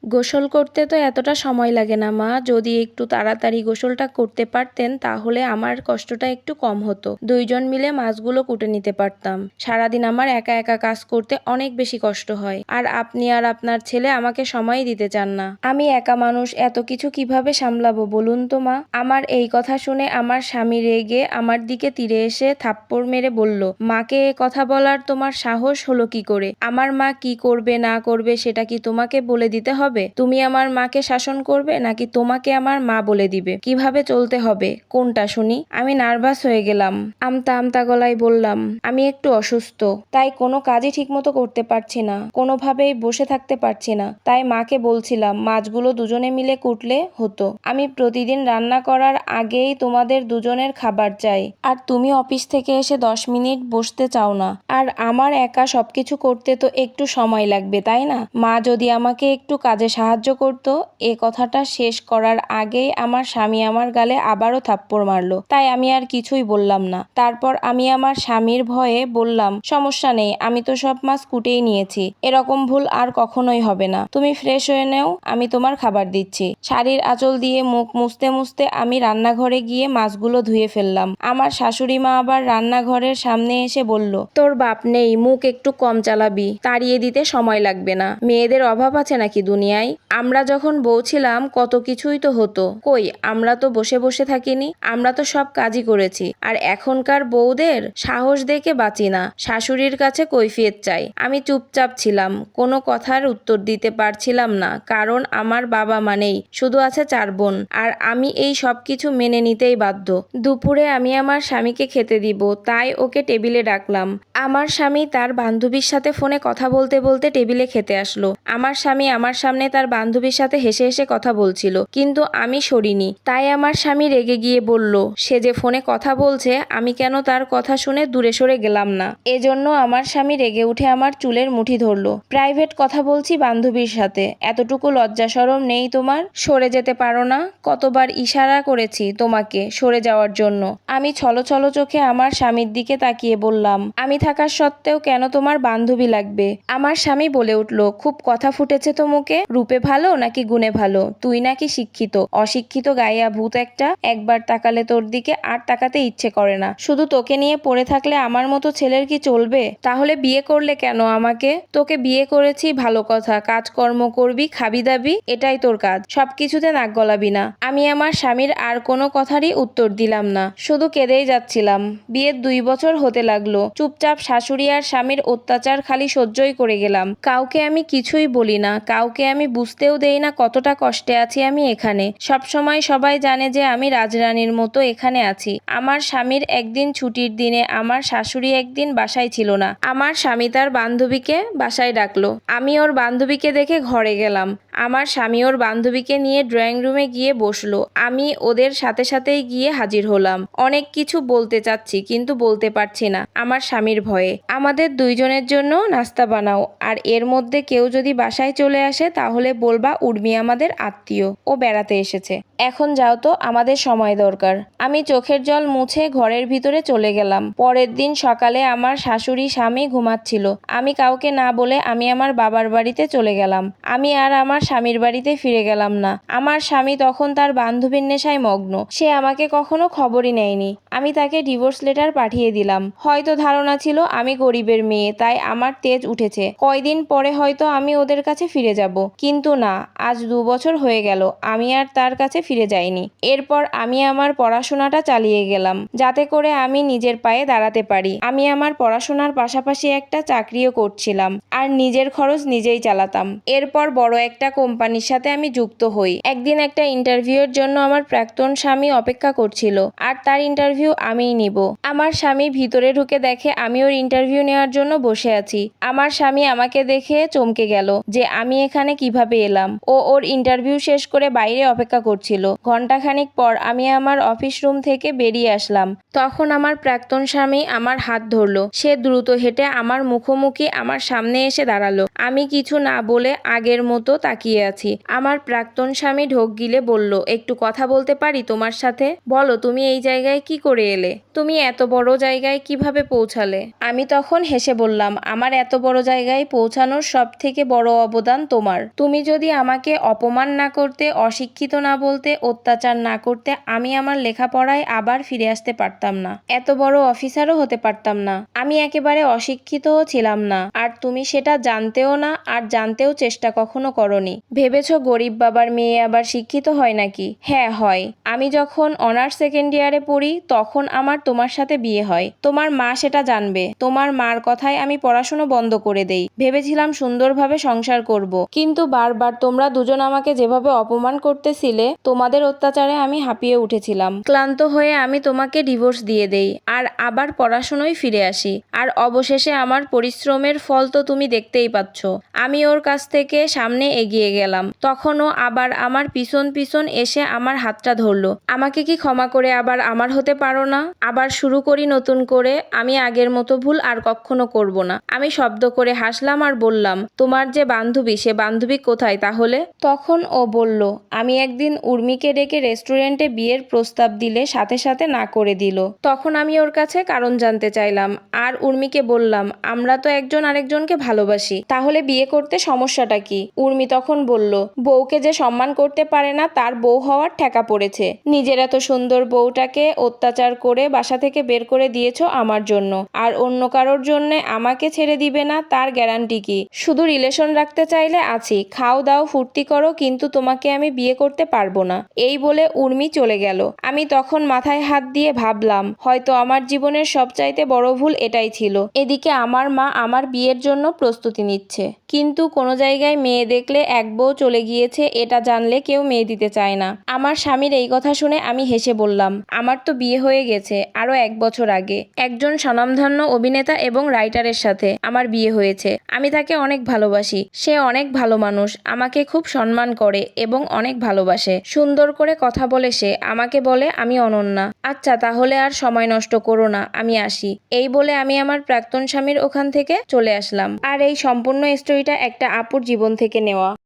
গোসল করতে তো এতটা সময় লাগে না মা, যদি একটু তাড়াতাড়ি গোসলটা করতে পারতেন তাহলে আমার কষ্টটা একটু কম হতো। দুইজন মিলে মাছগুলো কুটে নিতে পারতাম। সারাদিন আমার একা একা কাজ করতে অনেক বেশি কষ্ট হয়, আর আপনি আর আপনার ছেলে আমাকে সময়ই দিতে চান না। আমি একা মানুষ, এত কিছু কিভাবে সামলাবো বলুন তো মা। আমার এই কথা শুনে আমার স্বামী রেগে আমার দিকে তীরে এসে থাপ্পড় মেরে বলল, মাকে এ কথা বলার তোমার সাহস হলো কি করে? আমার মা কি করবে না করবে সেটা কি তোমাকে বলে দিতে হবে? তুমি আমার মাকে শাসন করবে নাকি তোমাকে আমার মা বলে দিবে কিভাবে চলতে হবে? কোনটা শুনি? আমি নার্ভাস হয়ে গেলাম। আমতা আমতা গলায় বললাম, আমি একটু অসুস্থ, তাই কোনো কাজই ঠিকমতো করতে পারছি না, কোনোভাবেই বসে থাকতে পারছি না। তাই মাকে বলছিলাম মাছগুলো দুজনে মিলে কুটলে হতো। আমি প্রতিদিন রান্না করার আগেই তোমাদের দুজনের খাবার চাই, আর তুমি অফিস থেকে এসে 10 মিনিট বসতে চাও না। আর আমার একা সবকিছু করতে তো একটু সময় লাগবে, তাই না? মা যদি আমাকে একটু কাজে সাহায্য করতো। এ কথাটা শেষ করার আগেই আমার স্বামী আমার গালে আবারও থাপ্পড় মারলো। তাই আমি আর কিছুই বললাম না। তারপর আমি আমার স্বামীর ভয়ে বললাম, সমস্যা নেই, আমি তো সব মাছ কুটেই নিয়েছি, এরকম ভুল আর কখনোই হবে না। তুমি ফ্রেশ হয়ে নেও, আমি তোমার খাবার দিচ্ছি। শাড়ির আঁচল দিয়ে মুখ মুছতে মুছতে আমি রান্নাঘরে গিয়ে মাছগুলো ধুয়ে ফেললাম। আমার শাশুড়ি মা আবার রান্নাঘরের সামনে এসে বলল, তোর বাপ নেই, মুখ একটু কম চালাবি, তাড়িয়ে দিতে সময় লাগবে না। মেয়েদের অভাব আছে নাকি দুনিয়ায়? আমরা যখন বউ ছিলাম কত কিছুই তো হতো। কই, আমরা তো বসে বসে থাকিনি, আমরা তো সব কাজই করেছি। আর এখনকার বউদের সাহস দেখে বাঁচি না, শাশুড়ির কাছে কৈফিয়ত চাই। আমি চুপচাপ ছিলাম, কোনো কথার উত্তর দিতে পারছিলাম না, কারণ আমার বাবা মানেই শুধু আছে 4 বোন, আর আমি এই সব কিছু মেনে নিতেই বাধ্য। দুপুরে আমি আমার স্বামীকে খেতে দিব, তাই ওকে টেবিলে ডাকলাম। আমার স্বামী তার বান্ধবীর সাথে ফোনে কথা বলতে বলতে টেবিলে খেতে আসলো। আমার স্বামী আমার সামনে তার বান্ধবীর সাথে হেসে হেসে কথা বলছিল, কিন্তু আমি সরিনি। তাই আমার স্বামী রেগে গিয়ে বলল, সে যে ফোনে কথা বলছে, আমি কেন তার কথা শুনে দূরে সরে গেলাম না। এজন্য আমার স্বামী রেগে উঠে আমার চুলের মুঠি ধরলো। প্রাইভেট কথা বলছি বান্ধবীর সাথে, এতটুকু লজ্জা শরম নেই তোমার? সরে যেতে পারো না? কতবার ইশারা করেছি তোমাকে সরে যাওয়ার জন্য। আমি ছলছল চোখে আমার স্বামীর দিকে তাকিয়ে বললাম, আমি থাকার সত্ত্বেও কেন তোমার বান্ধবী লাগবে? আমার স্বামী বলে উঠল, খুব কথা ফুটেছে তো মুখে, রূপে ভালো নাকি গুণে ভালো? তুই নাকি শিক্ষিত, অশিক্ষিত গাইয়া ভূত একটা। একবার তাকালে তোর দিকে আর তাকাতে ইচ্ছে করে না। শুধু তোকে নিয়ে পড়ে থাকলে আমার মতো ছেলের কি চলবে? তাহলে বিয়ে করলে কেন আমাকে? তোকে বিয়ে করেছি ভালো কথা, কাজকর্ম করবি, খাবি দাবি, এটাই তোর কাজ, সবকিছুতে নাক গলাবি না। আমি আমার স্বামীর আর কোনো কথারই উত্তর দিলাম না, শুধু কেঁদেই যাচ্ছিলাম। বিয়ের 2 বছর হতে লাগলো, চুপচাপ শাশুড়ি আর স্বামীর অত্যাচার খালি সহ্যই করে গেলাম। কাউকে আমি কিছুই বলি না, কাউকে আমি বুঝতেও দেই না কতটা কষ্টে আছি আমি এখানে। সবসময় সবাই জানে যে আমি রাজরানীর মতো এখানে আছি। আমার স্বামীর একদিন ছুটির দিনে আমার শাশুড়ি একদিন বাসায় ছিল না। আমার স্বামী তার বান্ধবীকে বাসায় ডাকলো। আমি ওর বান্ধবীকে দেখে ঘরে গেলাম। আমার স্বামী ওর বান্ধবীকে নিয়ে ড্রয়িং রুমে গিয়ে বসলো। আমি ওদের সাথে সাথেই গিয়ে হাজির হলাম। অনেক কিছু বলতে চাচ্ছি কিন্তু বলতে পারছি না আমার স্বামীর ভয়ে। আমাদের দুইজনের জন্য নাস্তা বানাও, আর এর মধ্যে কেউ যদি বাসায় চলে আসে তাহলে বলবা উর্মি আমাদের আত্মীয়, ও বেড়াতে এসেছে। এখন যাও তো, আমাদের সময় দরকার। আমি চোখের জল মুছে ঘরের ভিতরে চলে গেলাম। পরের দিন সকালে আমার শাশুড়ি স্বামী ঘুমাচ্ছিল। আমি কাউকে না বলে আমি আমার বাবার বাড়িতে চলে গেলাম। আমি আর আমার স্বামীর বাড়িতে ফিরে গেলাম না। আমার স্বামী তখন তার বান্ধবীর নেশায় মগ্ন, সে আমাকে কখনো খবরই নেয়নি। আমি তাকে ডিভোর্স লেটার পাঠিয়ে দিলাম। হয়তো ধারণা ছিল আমি গরিবের মেয়ে, তাই আমার তেজ উঠেছে, কয়দিন পরে হয়তো আমি ওদের কাছে ফিরে যাব। কিন্তু না, আজ 2 বছর হয়ে গেল আমি আর তার কাছে ফিরে যাইনি। এরপর আমি আমার পড়াশোনাটা চালিয়ে গেলাম, যাতে করে আমি নিজের পায়ে দাঁড়াতে পারি। আমি আমার পড়াশোনার পাশাপাশি একটা চাকরিও করছিলাম, আর নিজের খরচ নিজেই চালাতাম। এরপর বড় একটা কোম্পানির সাথে আমি যুক্ত হই। একদিন একটা ইন্টারভিউর জন্য আমার প্রাক্তন স্বামী অপেক্ষা করছিল, আর তার ইন্টারভিউ আমিই নিব। আমার স্বামী ভিতরে ঢুকে দেখে আমি ওর ইন্টারভিউ নেওয়ার জন্য বসে আছি। আমার স্বামী আমাকে দেখে চমকে গেল যে আমি এখানে কিভাবে এলাম। ও ওর ইন্টারভিউ শেষ করে বাইরে অপেক্ষা করছিল। ঘন্টাখানিক পর আমি আমার অফিস রুম থেকে বেরিয়ে আসলাম। তখন আমার প্রাক্তন স্বামী আমার হাত ধরলো। সে দ্রুত হেঁটে আমার মুখোমুখি আমার সামনে এসে দাঁড়ালো। আমি কিছু না বলে আগের মতো তাকিয়ে আছি। আমার প্রাক্তন স্বামী ঢোক গিলে বলল, একটু কথা বলতে পারি তোমার সাথে? বলো, তুমি এই জায়গায় কি করে এলে? তুমি এত বড় জায়গায় কিভাবে পৌঁছালে? আমি তখন হেসে বললাম, আমার এত বড় জায়গায় পৌঁছানোর সব থেকে বড় অবদান তোমার। তুমি যদি আমাকে অপমান না করতে, অশিক্ষিত না বলতে, অত্যাচার না করতে, আমি আমার লেখাপড়ায় আবার ফিরে আসতে পারতাম না, এত বড় অফিসারও হতে পারতাম না। আমি একেবারে অশিক্ষিতও ছিলাম না, আর তুমি সেটা জানতেও না, আর জানতেও চেষ্টা কখনো করনি। ভেবেছো গরিব বাবার মেয়ে আবার শিক্ষিত হয় নাকি? হ্যাঁ হয়। আমি যখন অনার্স সেকেন্ড ইয়ারে পড়ি তখন আমার তোমার সাথে বিয়ে হয়। তোমার মা সেটা জানবে। তোমার মার কথায় আমি পড়াশুনো বন্ধ করে দেই। ভেবেছিলাম সুন্দরভাবে সংসার করব, কিন্তু বারবার তোমরা দুজন আমাকে যেভাবে অপমান করতেছিলে, তোমাদের অত্যাচারে আমি হাঁপিয়ে উঠেছিলাম। ক্লান্ত হয়ে আমি তোমাকে ডিভোর্স দিয়ে দেই, আর আবার পড়াশুনোয় ফিরে আসি। আর অবশেষে আমার পরিশ্রমের ফল তো তুমি দেখতেই পাচ্ছ। আমি ওর কাছ থেকে সামনে এগিয়ে গেলাম, তখনও আবার আমার পিছন পিছন এসে আমার হাতটা ধরলো। আমাকে কি ক্ষমা করে আবার আমার হতে পারো না? আবার শুরু করি নতুন করে। আমি আগের মতো ভুল আর কখনো করব না। আমি শব্দ করে হাসলাম আর বললাম, তোমার যে বান্ধবী, সে বান্ধবী কোথায় তাহলে? তখন ও বলল, আমি একদিন উর্মিকে ডেকে রেস্টুরেন্টে বিয়ের প্রস্তাব দিলে সাথে সাথে না করে দিল। তখন আমি ওর কাছে কারণ জানতে চাইলাম, আর উর্মিকে বললাম, আমরা তো একজন আরেকজনকে ভালোবাসি, তাহলে বিয়ে করতে সমস্যাটা কি? উর্মি তখন বলল, বউকে যে সম্মান করতে পারে না তার বউ হওয়ার ঠেকা পড়েছে। নিজের এত সুন্দর বউটাকে অত্যাচার করে বাসা থেকে বের করে দিয়েছো আমার জন্য, আর অন্য কারোর জন্য আমাকে ছেড়ে দিবে না তার গ্যারান্টি কি? শুধু রিলেশন রাখতে চাইলে আছি, খাও দাও ফুর্তি করো, কিন্তু তোমাকে আমি বিয়ে করতে পারবো না। এই বলে উর্মি চলে গেল। আমি তখন মাথায় হাত দিয়ে ভাবলাম, হয়তো আমার জীবনের সবচাইতে বড় ভুল এটাই ছিল। এদিকে আমার মা আমার বিয়ের জন্য প্রস্তুতি নিচ্ছে, কিন্তু কোনো জায়গায় মেয়ে দেখলে এক বউ চলে গিয়েছে এটা জানলে কেউ মেয়ে দিতে চায় না। আমার স্বামীর এই কথা শুনে আমি হেসে বললাম, আমার তো বিয়ে হয়ে গেছে আরো 1 বছর আগে। একজন স্বনামধন্য অভিনেতা এবং রাইটারের সাথে আমার বিয়ে হয়েছে। আমি তাকে অনেক ভালোবাসি। সে অনেক ভালো মানুষ, আমাকে খুব সম্মান করে এবং অনেক ভালোবাসে। সুন্দর করে কথা বলে সে। আমাকে বলে আমি অনন্যা। আচ্ছা তাহলে আর সময় নষ্ট করো না, আমি আসি। এই বলে আমি আমার প্রাক্তন স্বামীর ওখান থেকে চলে আসলাম। আর এই সম্পূর্ণ স্টোরিটা একটা আপুর জীবন থেকে নেওয়া।